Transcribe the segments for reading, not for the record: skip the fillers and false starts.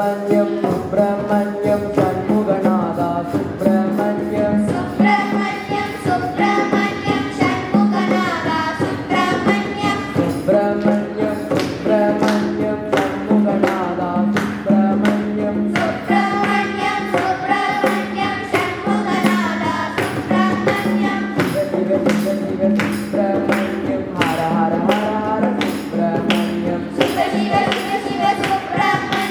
சுப்பிரமணியம் சுப்பிரமணியம் சண்முகநாதா சுப்பிரமணியம் சுப்பிரமணியம் சுப்பிரமணியம் சண்முகநாதா சுப்பிரமணியம் சுப்பிரமணியம் சுப்பிரமணியம் சண்முகநாதா சுப்பிரமணியம் சுப்பிரமணியம் சுப்பிரமணியம் சண்முகநாதா சுப்பிரமணியம் சிவ சிவ சிவ சிவ சுப்பிரமணியம் ஹர ஹர ஹர ஹர சுப்பிரமணியம் சிவ சிவ சிவ சிவ சுப்பிரமணியம்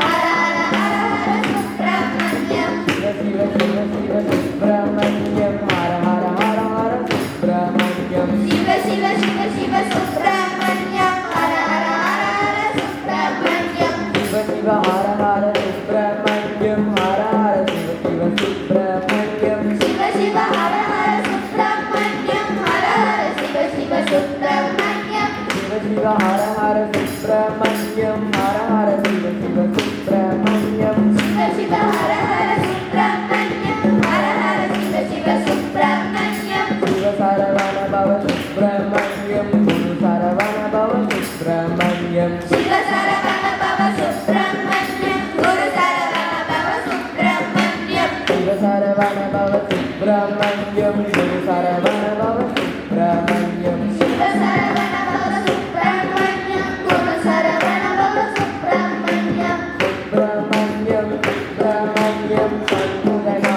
ஹர ஹர ஹர ஹர சுப்பிரமணியம் சிவ சிவ சிவ சிவ சுப்பிரமணியம் ஹர ஹர ஹர ஹர சுப்பிரமணியம் சிவ சிவ சிவ சிவ சுப்பிரமணியம் ஹர ஹர ஹர ஹர சுப்பிரமணியம் சிவ சிவ ஹர ஹர சுப்பிரமணியம் ஹர ஹர சிவ சிவ சுப்பிரமணியம் சிவ சிவ ஹர ஹர சுப்பிரமணியம் ஹர ஹர சிவ சிவ சுப்பிரமணியம் சிவ சிவ ஹர ஹர சுப்பிரமணியம் ஹர ஹர சிவ சிவ சுப்பிரமணியம் சிவ சிவ ஹர ஹர சுப்பிரமணியம் ஹர ஹர சிவ சிவ சுப்பிரமணியம் சிவ சரவண பவ சுப்பிரமணியம் குரு சரவண பவ சுப்பிரமணியம் சிவ சரவண பவ சுப்பிரமணியம் குரு சரவண பவ சுப்பிரமணியம் சிவ சரவண பவ சுப்பிரமணியம் குரு சரவண பவ சுப்பிரமணியம் சிவ சரவண பவ சுப்பிரமணியம் குரு சரவண பவ சுப்பிரமணியம் சுப்பிரமணியம் சுப்பிரமணியம் சண்முகநாதா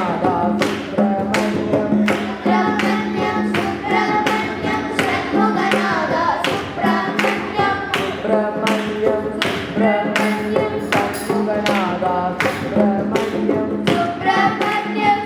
சுப்பிரமணியம் சுப்பிரமணியம் சுப்பிரமணியம் சண்முகநாதா சுப்பிரமணியம் சுப்பிரமணியம் சுப்பிரமணியம் சண்முகநாதா சுப்பிரமணியம் சுப்பிரமணியம்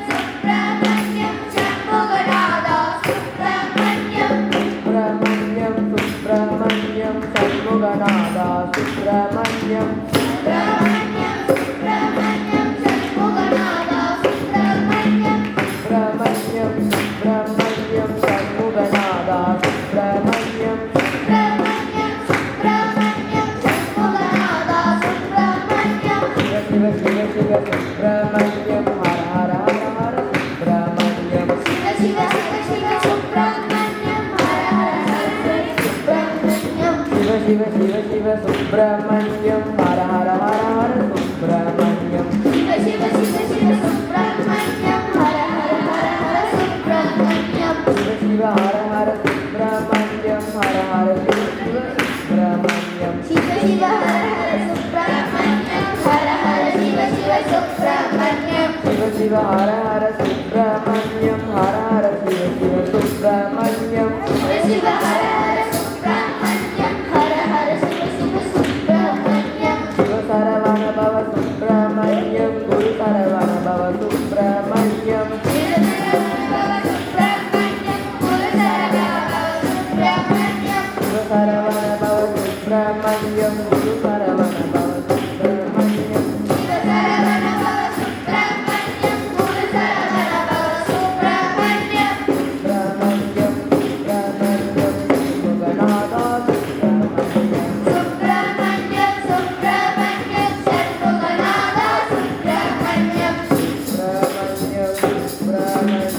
சுப்பிரமணியம் சண்முகநாதா சுப்பிரமணியம் சுப்பிரமணியம் சுப்பிரமணியம் சண்முகநாதா சுப்பிரமணியம் சுப்பிரமணியம் சுப்பிரமணியம் சண்முகநாதா சுப்பிரமணியம் சுப்பிரமணியம் சுப்பிரமணியம் சண்முகநாதா சுப்பிரமணியம் சுப்பிரமணியம் சுப்பிரமணியம் சண்முகநாதா சுப்பிரமணியம் சிவ சிவ சிவ சிவ சுப்பிரமணியம் ஹர ஹர ஹர ஹர சுப்பிரமணியம் சிவ சிவ சிவ சிவ சுப்பிரமணியம் ஹர ஹர ஹர சுப்பிரமணியம் சிவ சிவ சிவ சிவ சுப்பிரமணியம் ஹர ஹர ஹர ஹர சுப்பிரமணியம் சிவ சிவ சிவ சிவ சுப்பிரமணியம் ஹர ஹர ஹர ஹர சுப்பிரமணியம் சிவ சிவ ஹர ஹர சுப்பிரமணியம் ஹர ஹர சிவ சிவ சுப்பிரமணியம் சிவ சிவ ஹர ஹர சுப்பிரமணியம் ஹர ஹர சிவ சிவ சுப்பிரமணியம் சிவ சிவ ஹர ஹர சுப்பிரமணியம் ஹர ஹர சிவ சிவ சுப்பிரமணியம் சிவ சிவ ஹர ஹர சுப்பிரமணியம் ஹர ஹர சிவ சிவ சுப்பிரமணியம் சிவ சரவண பவ சுப்பிரமணியம் குரு சரவண பவ சுப்பிரமணியம் சிவ சரவண பவ சுப்பிரமணியம் குரு சரவண பவ சுப்பிரமணியம் சிவ சரவண பவ சுப்பிரமணியம் குரு சரவண பவ சுப்பிரமணியம் சிவ சரவண பவ சுப்பிரமணியம் குரு சரவண பவ சுப்பிரமணியம் சுப்பிரமணியம் சுப்பிரமணியம் சண்முகநாதா சுப்பிரமணியம் சுப்பிரமணியம் சுப்பிரமணியம் சண்முகநாதா சுப்பிரமணியம் சுப்பிரமணியம் சுப்பிரமணியம்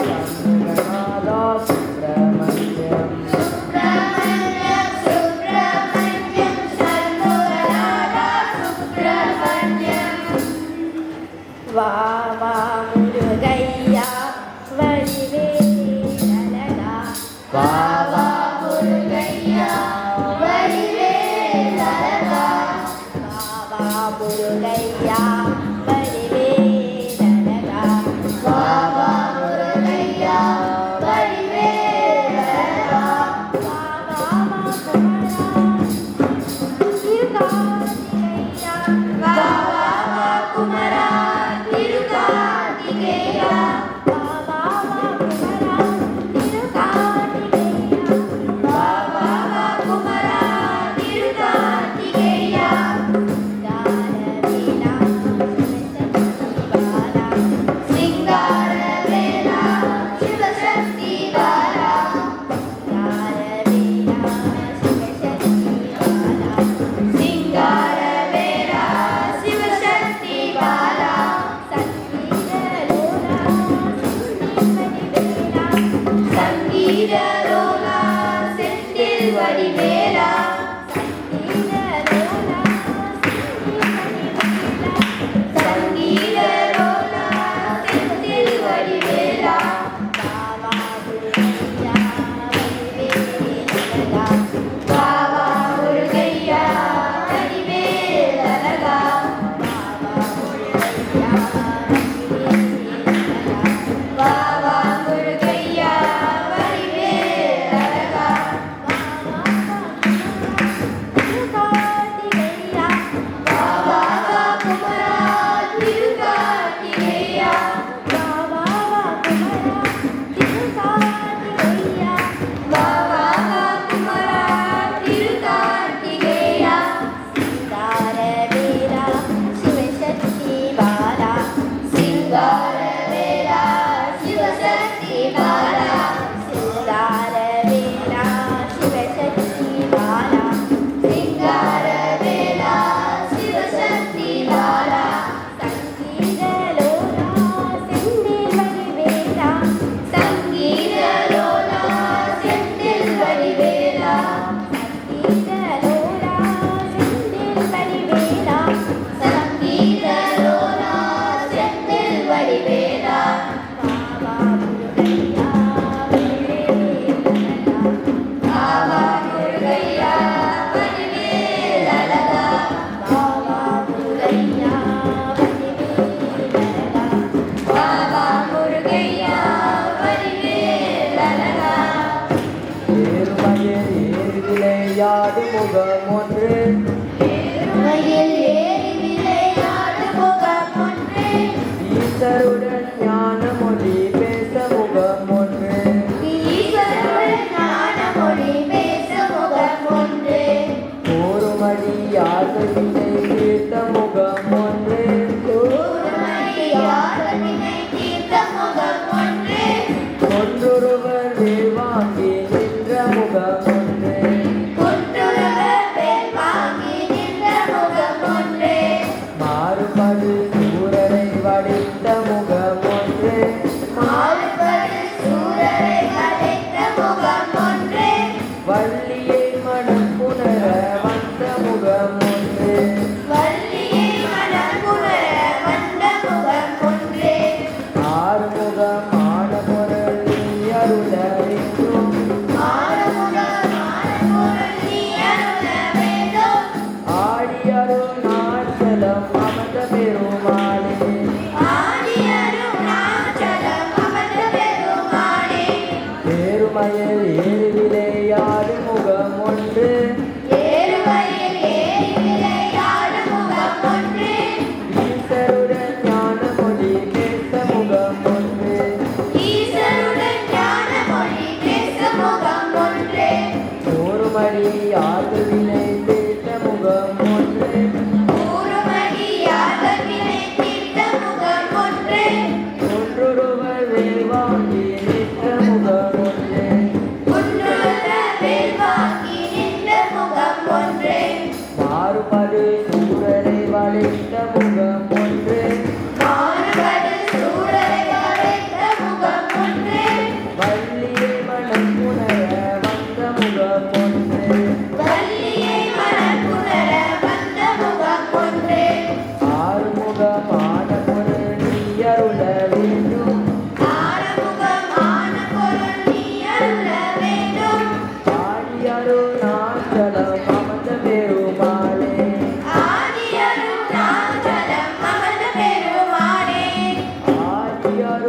சண்முகநாதா சுப்பிரமணியம் சுப்பிரமணியம் சுப்பிரமணியம் சண்முகநாதா சுப்பிரமணியம் வா வா முருகையா வடிவேலழகா வா வா முருகையா வடிவேலழகா வா வா முருகையா வடிவேலழகா வா வா முருகையா வடிவேலழகா வா வா குமரா திருகார்த்திகையா வா வா குமரா திருகார்த்திகையா வா வா முருகையா வடிவேல் அழகா வா வா வா குமரா திருக்கார்த்திகையா வா வா வா குமரா திருக்கார்த்திகையா சிங்காரவேலா சிவசக்தி பாலா சிங்காரவேலா சிவசக்தி பாலா சிங்காரவேலா சிவசக்தி பாலா சிங்காரவேலா சிவசக்தி பாலா சங்கீதலோலா செந்தில் வடிவேலா சங்கீதலோலா செந்தில் வடிவேலா சங்கீதலோலா செந்தில் வடிவேலா பாபா முருகையா வடிவேல் அழகா பாபா முருகையா வடிவேல் அழகா பாபா முருகையா வடிவேல் அழகா ஏறுமயில் ஏறி விளையாடு முகம் ஒன்று மயில் ஏறி விளையாடு முகம் ஒன்று ஈசருடன் ஞான மொழி பேச முகம் ஒன்று ஈஸ்வருடன் ஞான மொழி பேச முகம் ஒன்று கூறுமடி யாத்திரை தீர்த்த முகம் ஒன்று கூர்மையாளனை தீர்த்த முகம் ஒன்று ஒன்றொருவர் வேவாங்கி நின்ற முகம் ஒன்று குன்றுலக வேல் வாங்கி நின்ற முகம் ஒன்று மாறுபடு சூரரை வடித்த முகம் ஒன்று மாறுபடு சூரரை அழைத்த முகம் ஒன்று வள்ளியை மனம் புணர வந்த முகம் ஒன்று வள்ளியை மனம் புணர வந்த முகம் ஒன்று ஆறுமுகம் ஆன பொருள் நீ அருள வேண்டும் ஆறுமுகமான பொருள் நீ அருள வேண்டும் ஆடியருள் நாச்சலம் அமர்ந்த பெருமாளே ஆதி அருணாச்சலம் அமர்ந்த பெருமாளே பெருமயில் ஏறி விளையாடு முகம் ஒன்று ஏறுமையில் ஏறி விளையாடு முகம் ஒன்று ஈசருடன் ஞான மொழி பேச முகம் ஒன்று ஈஸ்வருடன் ஞான மொழி பேச முகம் ஒன்று கூறுமடி யாத்திரை தீர்த்த முகம் ஒன்று கூறுமடியாக வினை தீர்த்த முகம் ஒன்று ஒன்றொருவர் வேவாங்கி நின்ற முகம் ஒன்று குன்றுலக வேல் வாங்கி நின்ற முகம் ஒன்று மாறுபடு சூரரை வளைத்த முகம் ஒன்று மாறுபடு சூரரை வளைத்த முகம் ஒன்று வள்ளியை மனம் புணர வந்த முகம் ஒன்று வள்ளியை மனம் புணர வந்த முகம் ஒன்று ஆறுமுகமான பொருள் நீ அருள வேண்டும் ஆறுமுகமான பொருள் நீ அருள வேண்டும் ஆடியருள் நாச்சலம் அமர்ந்த பெருமாளே ஆதி அருணாச்சலம் அமர்ந்த பெருமாளே ஆடியருள்